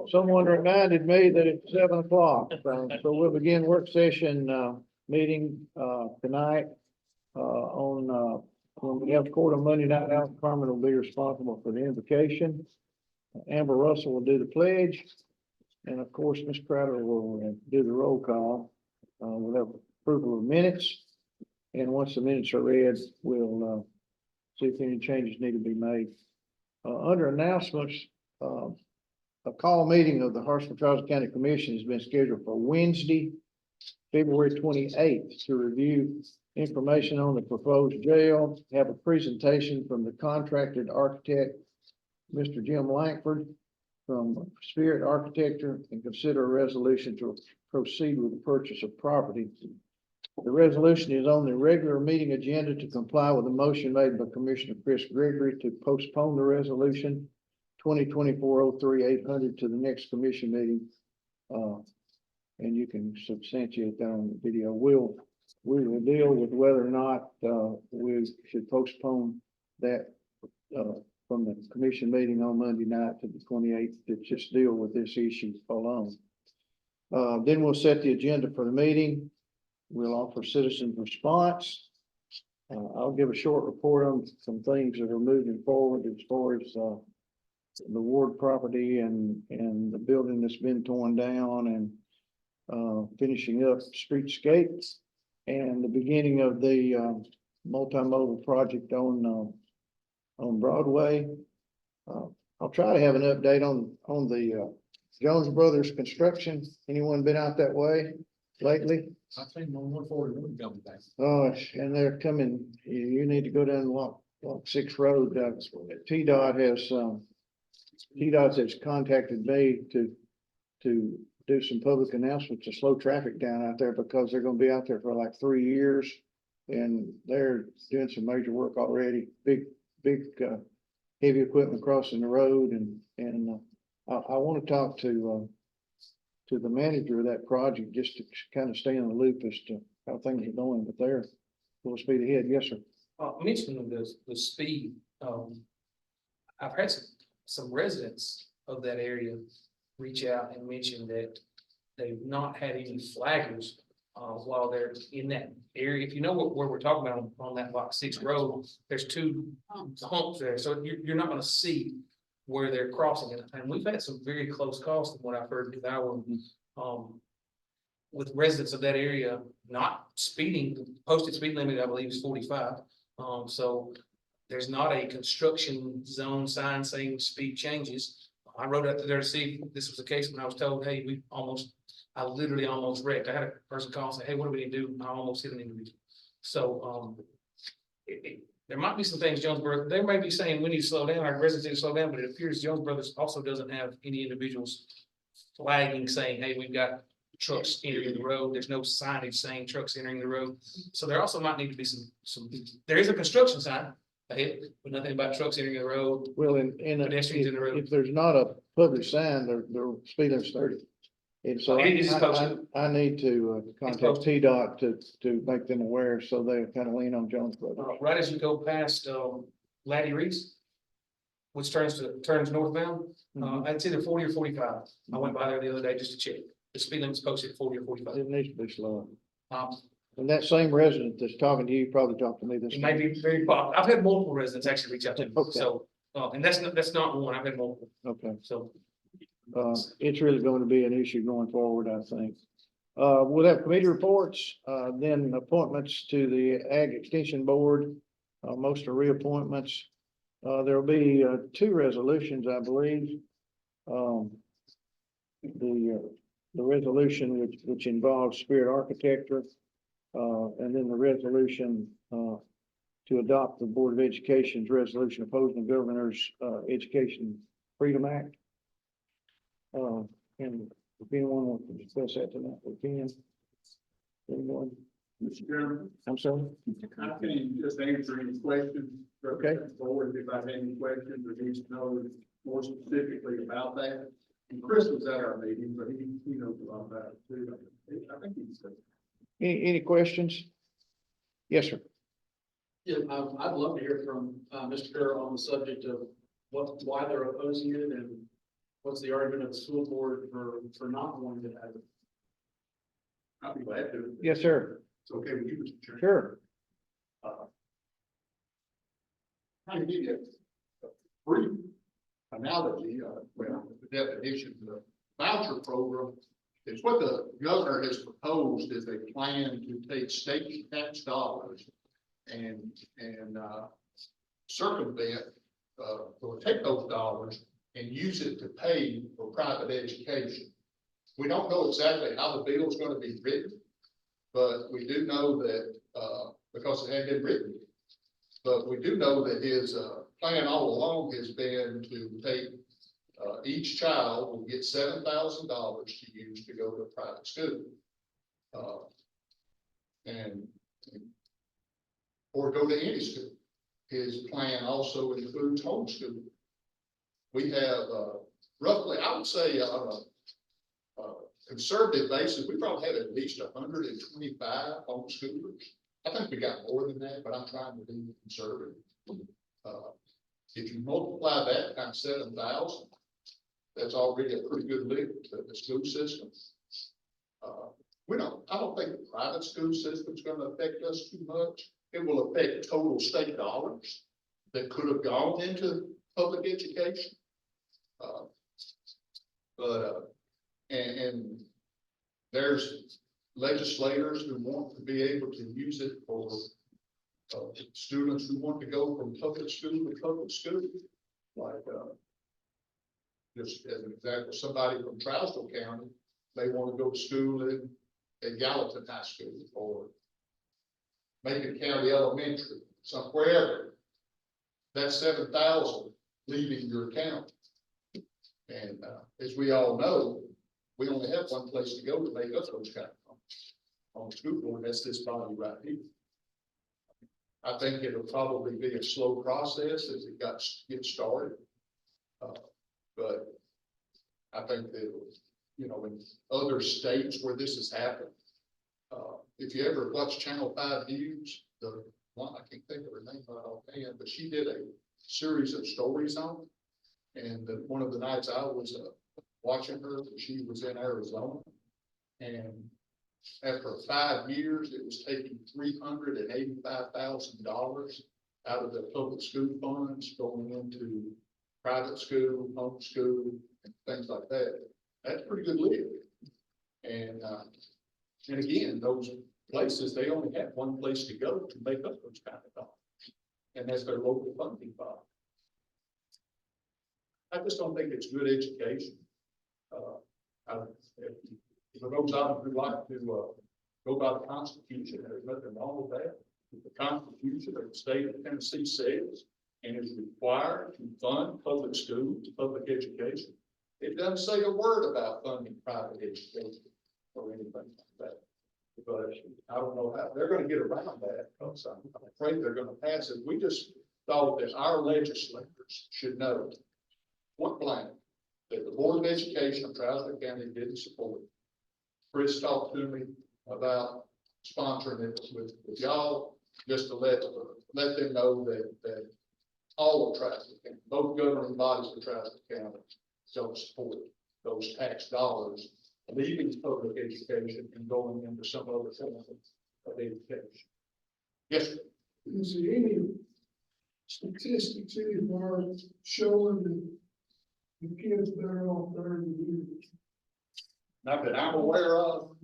Someone reminded me that it's 7 o'clock, so we'll begin work session, meeting, tonight. When we have court on Monday night, Al Carmen will be responsible for the invocation. Amber Russell will do the pledge. And of course, Ms. Crowder will do the roll call. We'll have approval of minutes. And once the minutes are read, we'll, see if any changes need to be made. Under announcements, a call meeting of the Hartsville-Charles County Commission has been scheduled for Wednesday, February 28th, to review information on the proposed jail, have a presentation from the contracted architect, Mr. Jim Langford from Spirit Architecture, and consider a resolution to proceed with the purchase of property. The resolution is on the regular meeting agenda to comply with the motion made by Commissioner Chris Gregory to postpone the resolution 2024-03-800 to the next commission meeting. And you can substantiate that on the video. We will deal with whether or not we should postpone that from the commission meeting on Monday night to the 28th to just deal with this issue alone. Then we'll set the agenda for the meeting. We'll offer citizen response. I'll give a short report on some things that are moving forward as far as the Ward property and the building that's been torn down and finishing up streetscapes and the beginning of the multimodal project on Broadway. I'll try to have an update on the Jones Brothers construction. Anyone been out that way lately? I think on 141 coming back. Oh, and they're coming, you need to go down Lock 6 Road. TDOT has contacted me to do some public announcements to slow traffic down out there because they're gonna be out there for like 3 years. And they're doing some major work already, big heavy equipment crossing the road and I want to talk to the manager of that project just to kind of stay in the loop as to how things are going, but they're full speed ahead. Yes, sir. Mentioning the speed, I've had some residents of that area reach out and mention that they've not had any flaggers while they're in that area. If you know where we're talking about on that Lock 6 Road, there's 2 humps there, so you're not going to see where they're crossing it. And we've had some very close calls from what I've heard with residents of that area not speeding. The posted speed limit, I believe, is 45. So there's not a construction zone sign saying speed changes. I rode out there to see if this was the case when I was told, hey, I literally almost wrecked. I had a person call and say, hey, what do we need to do? I almost hit an individual. So there might be some things Jonesboro, they may be saying we need to slow down, our residents need to slow down, but it appears Jones Brothers also doesn't have any individuals flagging saying, hey, we've got trucks entering the road. There's no signage saying trucks entering the road. So there also might need to be some, there is a construction sign ahead, but nothing about trucks entering the road. Well, Pedestrians in the road. if there's not a public sign, their speed limit's 30. And so It is posted. I need to contact posted. TDOT to make them aware, so they kind of lean on Jones Brothers. Right as you go past Laddie Reese, which turns northbound, it's either 40 or 45. I went by there the other day just to check. The speed limit's posted at 40 or 45. It needs to be slow. Um, And that same resident that's talking to you probably talked to me this It may be very, I've had multiple residents actually reach out to me, Okay. so, and that's not one, I've had multiple, Okay. so. It's really going to be an issue going forward, I think. We'll have committee reports, then appointments to the Ag Extension Board, most are reappointments. There'll be 2 resolutions, I believe. The resolution which involves Spirit Architecture, and then the resolution to adopt the Board of Education's resolution opposing the governor's Education Freedom Act. And if anyone wants to discuss that tonight, we can. Anyone? Mr. Chairman, I'm sorry? I can just answer any questions. Okay. Forward if I have any questions or needs to know more specifically about that. And Chris was at our meeting, but he knows a lot about it too. I think he's. Any questions? Yes, sir. Yeah, I'd love to hear from Mr. Kerr on the subject of why they're opposing it and what's the argument of the school board for not wanting to have it? I'll be glad to. Yes, sir. It's okay with you, Mr. Chairman. Sure. Kind of give you a brief analogy, well, the definition of the voucher program is what the governor has proposed is a plan to take state tax dollars and circumvent, or take those dollars and use it to pay for private education. We don't know exactly how the bill is going to be written, but we do know that, because it hadn't been written. But we do know that his plan all along has been to take, each child will get $7,000 to use to go to a private school. And or go to any school. His plan also includes homeschooling. We have roughly, I would say, on a conservative basis, we probably have at least 125 homeschoolers. I think we got more than that, but I'm trying to be conservative. If you multiply that times 7,000, that's already a pretty good lift to the school system. I don't think the private school system is going to affect us too much. It will affect total state dollars that could have gone into public education. And there's legislators who want to be able to use it for students who want to go from public school to public school. Like, just as an example, somebody from Trousdale County may want to go to school at Gallatin High School or Macon County Elementary, somewhere. That's 7,000 leaving your account. And as we all know, we only have one place to go to make up those kind of funds. On the school board, that's this body right here. I think it'll probably be a slow process as it gets started. But I think that, in other states where this has happened, if you ever watch Channel 5 News, the one, I can't think of her name right offhand, but she did a series of stories on it. And one of the nights I was watching her, she was in Arizona. And after 5 years, it was taking $385,000 out of the public school funds going into private school, homeschool, and things like that. That's pretty good living. And again, those places, they only have one place to go to make up those kind of dollars. And that's their local funding body. I just don't think it's good education. For those of you who like to go by the Constitution, there's nothing wrong with that. The Constitution of the state of Tennessee says, and is required to fund public schools, public education. It doesn't say a word about funding private education or anything like that. But I don't know how they're going to get around that, because I'm afraid they're going to pass it. We just thought that our legislators should know point blank that the Board of Education of Trousdale County didn't support it. Chris talked to me about sponsoring it with y'all, just to let them know that all of Trousdale County, both governing bodies of Trousdale County, don't support those tax dollars leaving public education and going into some other form of education. Yes, sir. Is there any statistics anywhere showing that the kids better off there than you? Not that I'm aware of.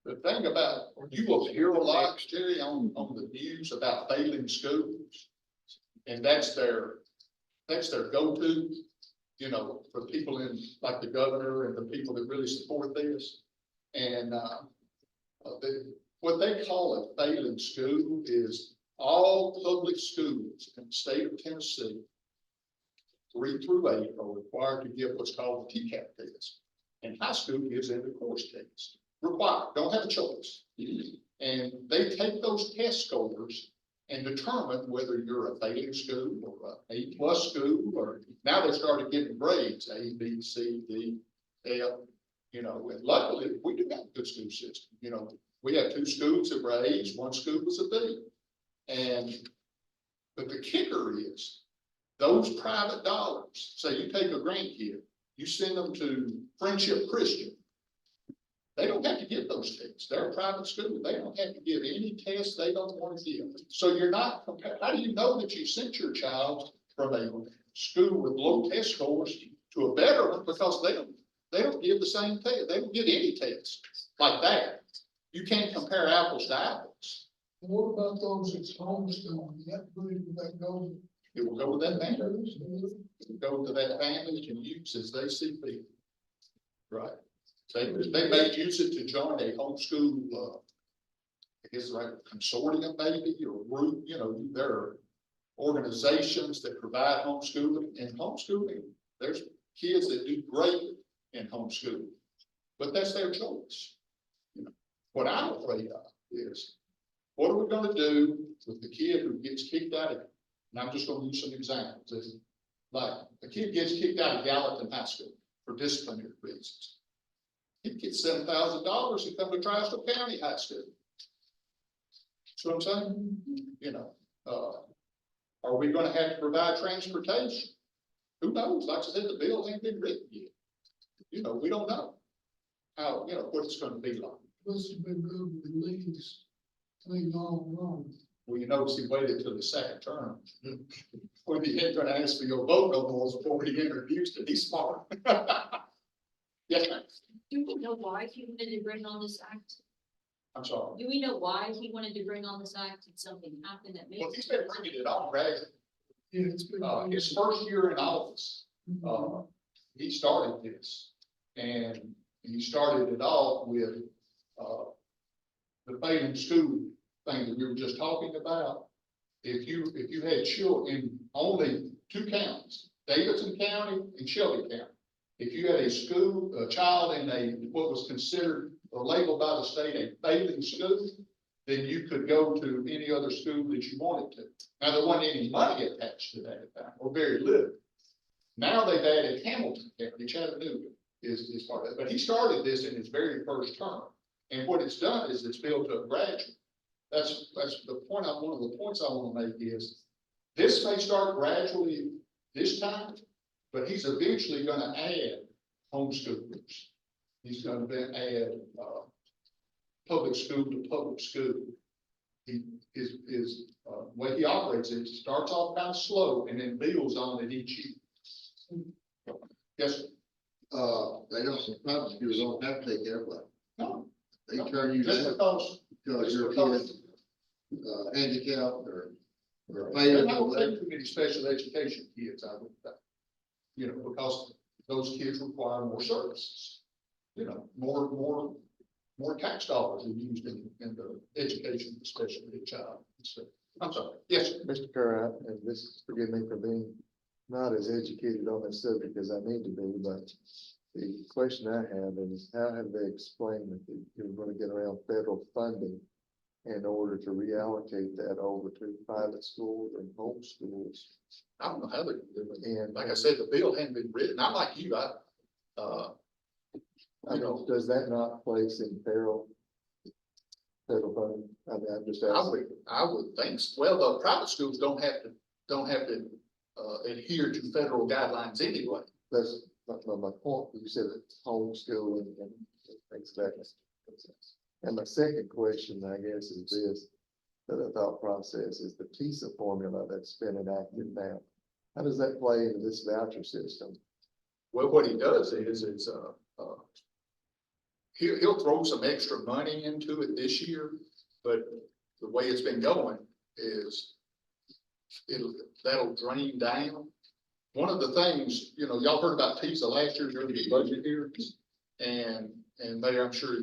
The thing about, you will hear a lot, Jerry, on the news about failing schools. And that's their go-to, for people in, like the governor and the people that really support this. And what they call a failing school is all public schools in the state of Tennessee, 3 through 8, are required to give what's called the TCAP test. And high school gives them the course test. Required, don't have a choice. And they take those test scores and determine whether you're a failing school or an A+ school, or now they started getting grades, A, B, C, D, F, and luckily we do have a good school system. We have 2 schools that were A's, 1 school was a B. But the kicker is those private dollars, say you take a grant kid, you send them to Friendship Christian. They don't have to give those tests. They're a private school. They don't have to give any tests they don't want to give. So you're not comparing. How do you know that you sent your child from a school with low test scores to a better one? Because they don't give the same test. They don't give any tests like that. You can't compare apples to apples. What about those that's homeschooling, that money that goes? It will go to that family. It will go to that family and use as they see fit. Right? They may use it to join a homeschool, I guess like consortium maybe, or group, there are organizations that provide homeschooling, and homeschooling, there's kids that do great in homeschooling, but that's their choice. What I'm afraid of is, what are we gonna do with the kid who gets kicked out of, and I'm just gonna use some examples. Like, a kid gets kicked out of Gallatin High School for disciplinary reasons. He gets $7,000 to come to Tri-Coastal County High School. See what I'm saying? Are we gonna have to provide transportation? Who knows? Like I said, the bill ain't been written yet. We don't know how, what it's gonna be like. This has been good with the leagues, clean all along. Well, he waited till the second term. When he ain't gonna ask for your vote no more before he introduced it. He's smart. Yes, ma'am. Do we know why he wanted to bring on this act? I'm sorry. Do we know why he wanted to bring on this act? Did something happen that made? Well, he's been bringing it on, right? Yeah, it's been. His first year in office, he started this. And he started it off with, the Phelan School thing that we were just talking about. If you had children in only two counties, Davidson County and Shelby County, if you had a child in what was considered or labeled by the state a failing school, then you could go to any other school that you wanted to. Now, there wasn't any money attached to that at that time, or very little. Now they've added Hamilton County, Chattanooga is part of it, but he started this in his very first term. And what it's done is it's built up gradually. That's the point. One of the points I want to make is this may start gradually this time, but he's eventually going to add homeschoolers. He's going to then add public school to public school. His way he operates it starts off kind of slow and then builds on it each year. Yes, sir. They don't, some private schools don't have to take everybody. No, They turn you just down because because your kid's handicapped or they're failing. not going to take too many special education kids, I would think. Because those kids require more services. More tax dollars are used in the education, especially the child. So, I'm sorry. Yes, sir. Mr. Kerr, and this, forgive me for being not as educated on this subject as I need to be, but the question I have is how have they explained that you're going to get around federal funding in order to reallocate that over to private schools and homeschools? I don't know how they can do it. And Like I said, the bill hadn't been written. I'm like you, does that not place in peril federal funding? I mean, I'm just asking. I would think, well, the private schools don't have to adhere to federal guidelines anyway. That's my point. You said it's homeschooling and things like that. And my second question, I guess, is this, the thought process is the TISA formula that's been enacted now. How does that play into this voucher system? Well, what he does is he'll throw some extra money into it this year, but the way it's been going is that'll drain down. One of the things, y'all heard about TISA last year during the budget hearings, and Mayor, I'm sure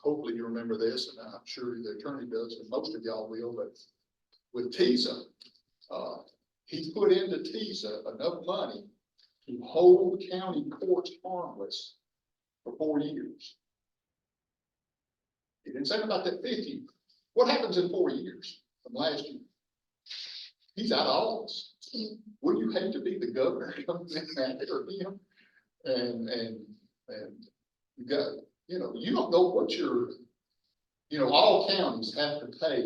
hopefully you remember this, and I'm sure the attorney does, and most of y'all will, but with TISA, he put into TISA enough money to hold county courts harmless for 4 years. He didn't say about that 50. What happens in 4 years from last year? He's out of office. Would you hate to be the governor coming in after him? And you got, you don't know what all counties have to pay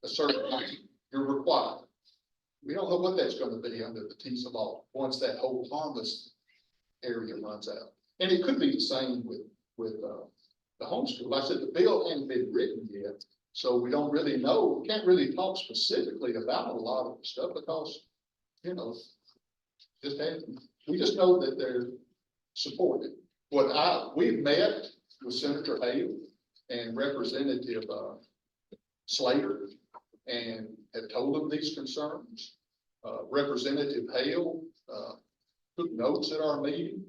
a certain amount. You're required. We don't know what that's gonna be under the T's of law, once that whole harmless area runs out. And it could be the same with the homeschool. Like I said, the bill hadn't been written yet, so we don't really know, we can't really talk specifically about a lot of the stuff because, you know, we just know that they're supported. We've met with Senator Hale and Representative Slater and have told them these concerns. Representative Hale took notes at our meeting.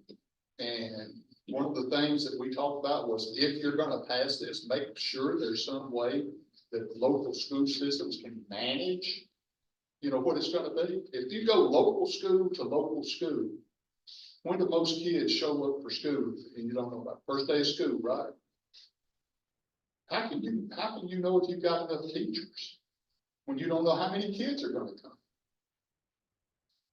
And one of the things that we talked about was if you're gonna pass this, make sure there's some way that local school systems can manage, you know, what it's gonna be. If you go local school to local school, when do most kids show up for school and you don't know about first day of school, right? How can you know if you've got enough teachers when you don't know how many kids are gonna come?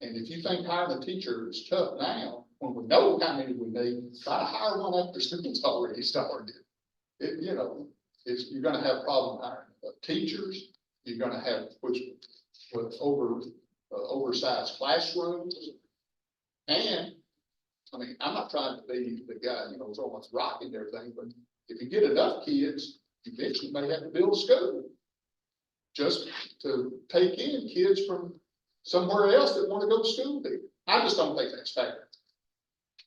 And if you think hiring a teacher is tough now, when we know how many we need, try to hire one after school's already started. You're gonna have problem hiring teachers, you're gonna have, with oversized classrooms. And, I mean, I'm not trying to be the guy, you know, throwing rock and everything, but if you get enough kids, you eventually may have to build a school just to take in kids from somewhere else that want to go to school there. I just don't think that's fair.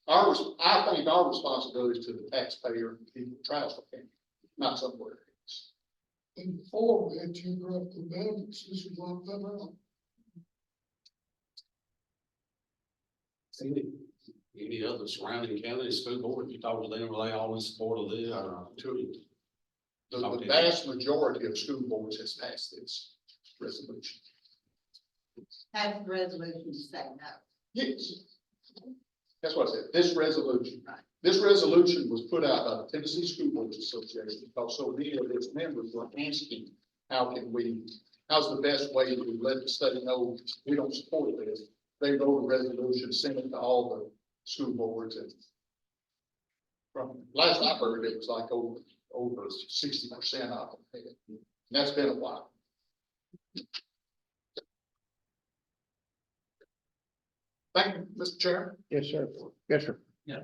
I think our responsibility is to the taxpayer and people who travel, not somewhere else. And before we had geographical boundaries, this was like that out. Any other surrounding counties, school board, you talk to them, are they all in support of this, or The vast majority of school boards has passed this resolution. Have the resolution say no. Yes. That's what I said, this resolution was put out by the Tennessee School Boards Association because so many of its members were asking, how's the best way to let the state know we don't support this? They wrote a resolution, sent it to all the school boards, and from last I heard, it was like over 60% of them. And that's been a while. Thank you, Mr. Chair. Yes, sir. Yes, sir. Yeah,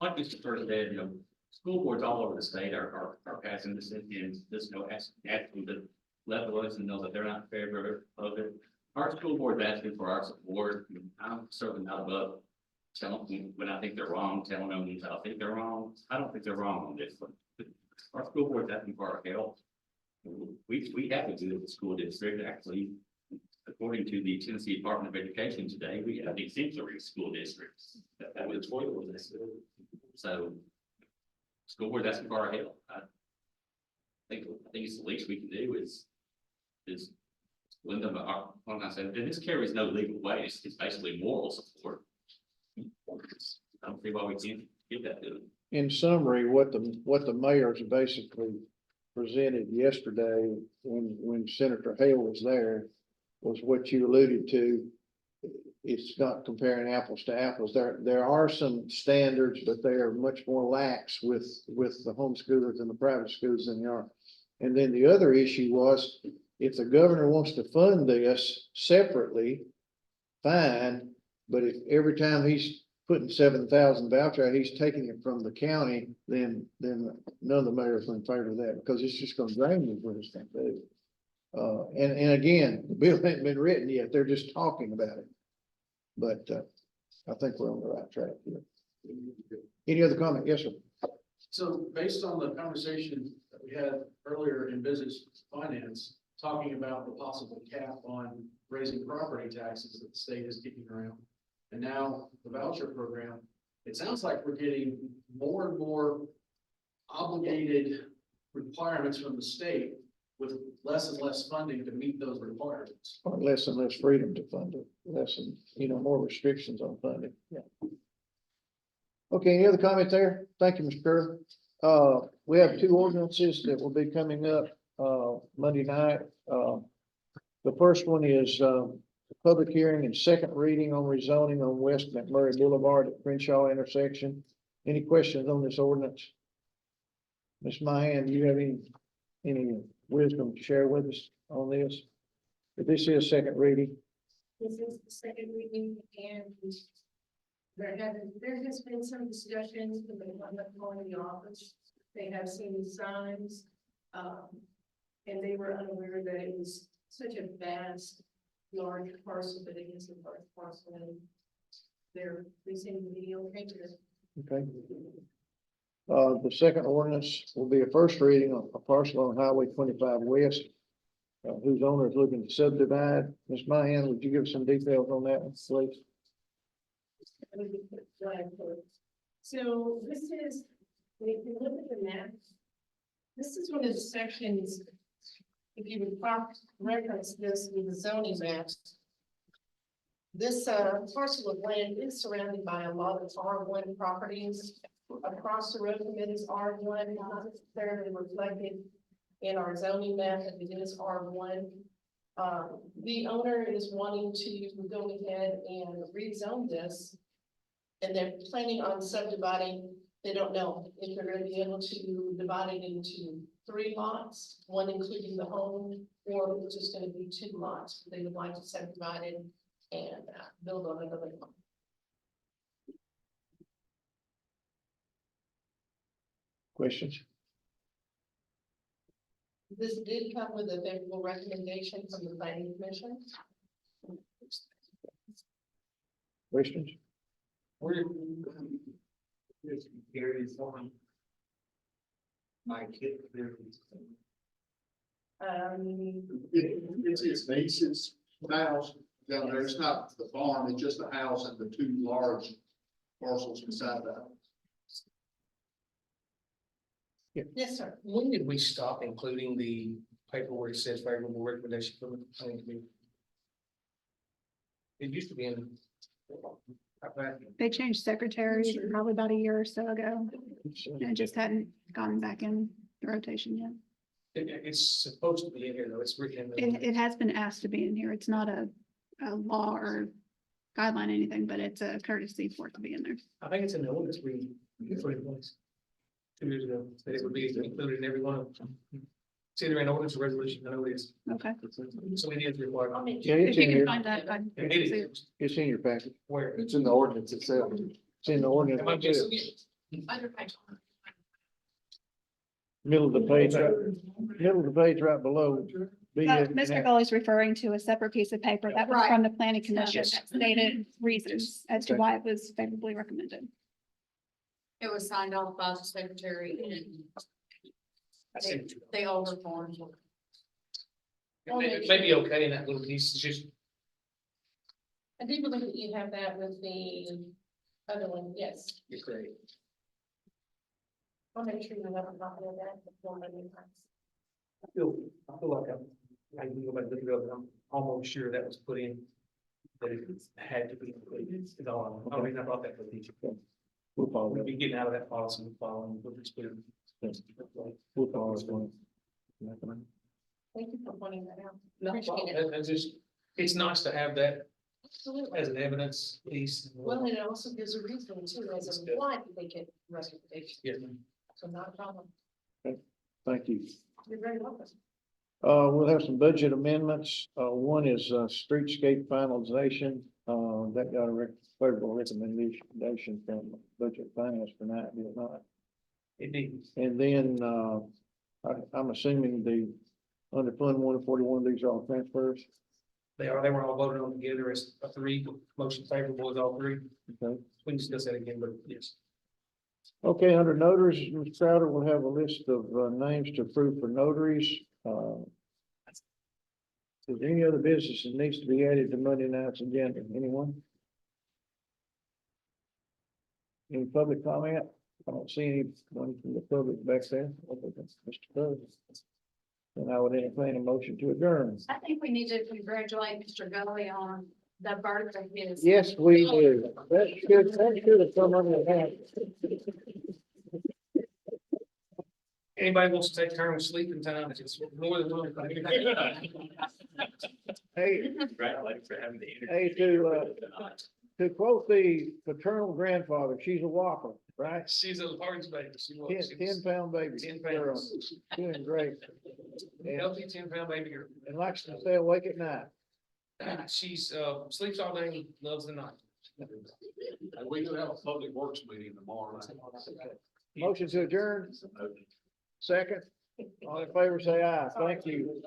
like Mr. First said, you know, school boards all over the state are passing this and this, you know, asking to let the others know that they're not in favor of it. Our school board is asking for our support. I'm certainly not above telling them when I think they're wrong, telling them when I think they're wrong. I don't think they're wrong on this one. Our school board is asking for our help. We have to do it with the school district, actually. According to the Tennessee Department of Education today, we have exemplary school districts. That was so school board asking for our help. I think it's the least we can do is lend them our, when I said, and this carries no legal weight. It's basically moral support. I don't see why we can't give that to them. In summary, what the mayors basically presented yesterday when Senator Hale was there was what you alluded to. It's not comparing apples to apples. There are some standards, but they are much more lax with the homeschoolers and the private schools than they are. And then the other issue was, if the governor wants to fund this separately, fine. But if every time he's putting 7,000 voucher out, he's taking it from the county, then none of the mayors are in favor of that, because it's just gonna drain you for this thing to do. And again, the bill hasn't been written yet. They're just talking about it. But I think we're on the right track here. Any other comment? Yes, sir. So based on the conversation that we had earlier in business finance, talking about the possible cap on raising property taxes that the state is kicking around, and now the voucher program, it sounds like we're getting more and more obligated requirements from the state with less and less funding to meet those requirements. Or less and less freedom to fund it, less and, more restrictions on funding. Yeah. Okay, any other comment there? Thank you, Mr. Kerr. We have two ordinances that will be coming up, Monday night. The first one is, public hearing and second reading on rezoning on West McMurray Boulevard at Crenshaw intersection. Any questions on this ordinance? Ms. Mahan, do you have any wisdom to share with us? on this? This is second reading. This is the second reading and there has been some discussions with the one that calling the office. They have seen signs, and they were unaware that it was such a vast, large parcel, but it is a large parcel and they seem to be okay with it. Okay. The second ordinance will be a first reading of a parcel on Highway 25 West, whose owner is looking to subdivide. Ms. Mahan, would you give some details on that, please? So this is, if you look at the map, this is one of the sections, if you would reference this with the zoning maps. This parcel of land is surrounded by a lot of R1 properties. Across the road from it is R1, not necessarily reflected in our zoning map, but it is R1. The owner is wanting to go ahead and rezone this. And they're planning on subdividing, they don't know if they're gonna be able to divide it into 3 lots, one including the home, or if it's just gonna be 2 lots. They would like to subdivide it and build on another one. Questions? This did come with a favorable recommendation from the planning commission. Questions? Where did this areas on? My kid, there. It's Mason's house down there. It's not the farm, it's just the house and the 2 large parcels beside that. Yes, sir. When did we stop including the paper where it says favorable recommendation from the planning committee? It used to be in. They changed secretaries probably about a year or so ago. And it just hadn't gone back in the rotation yet. It's supposed to be in here though, it's written in the. It has been asked to be in here. It's not a law or guideline, anything, but it's a courtesy for it to be in there. I think it's in the ordinance we put in place 2 years ago, that it would be included in every one of them. It's either an ordinance or resolution, I know it is. Okay. So it is required. Yeah, If it's you in can here. find that, I'd It see it. is. It's in your package. Where? It's in the ordinance itself. It's in the ordinance. Am I missing it? Other page. Middle of the page, middle of the page right below. Mr. Gully's referring to a separate piece of paper that was Right. from the planning commission Yes. that stated reasons as to Okay. why it was favorably recommended. It was signed off by the secretary and I see what you- they all were formed. It may be okay in that little piece, it's just, I do believe that you have that with the other one, yes. you're correct. I'll make sure you have a copy of that before my new house. I feel like I can go back and look it up, and I'm almost sure that was put in. That it had to be included, is all, I mean, I brought that for the teacher. We'll follow We'll that. be getting out of that policy, and following, we'll just put it. We'll follow that. Thank you for pointing that out. No, Appreciate it. that's just, it's nice to have that Absolutely. as an evidence piece. Well, and it also gives a reason too, as a why did they get recommendation, Yeah. so not a problem. Thank you. You're very welcome. We'll have some budget amendments. One is, streetscape finalization. That got a favorable recommendation from Budget Finance tonight, did it not? It needs. And then, I'm assuming under Fund 141, these are all transfers. They were all voted on together as a 3, motion favorable as all 3. Okay. We can discuss that again, but yes. Okay, under notaries, Ms. Crowder will have a list of, names to approve for notaries. Is there any other business that needs to be added to Monday night's agenda? Anyone? Any public comment? I don't see anyone from the public back there. Other than Mr. President. And I would entertain a motion to adjourn. I think we need to congratulate Mr. Gully on the birth of his. Yes, we do. That should have come under that. Anybody wants to take turns sleeping time, it's more than one. Hey, Congratulations for having the. hey, to quote the paternal grandfather, she's a whopper. right? She's a large baby. She was. She 10 was 10-pound baby. 10 Girl, pounds. doing great. A healthy 10-pound baby girl. And likes to stay awake at night. She's, sleeps all day, loves the night. And we do have a public works meeting tomorrow night. Motion to adjourn. Second. All in favor, say aye. Thank you.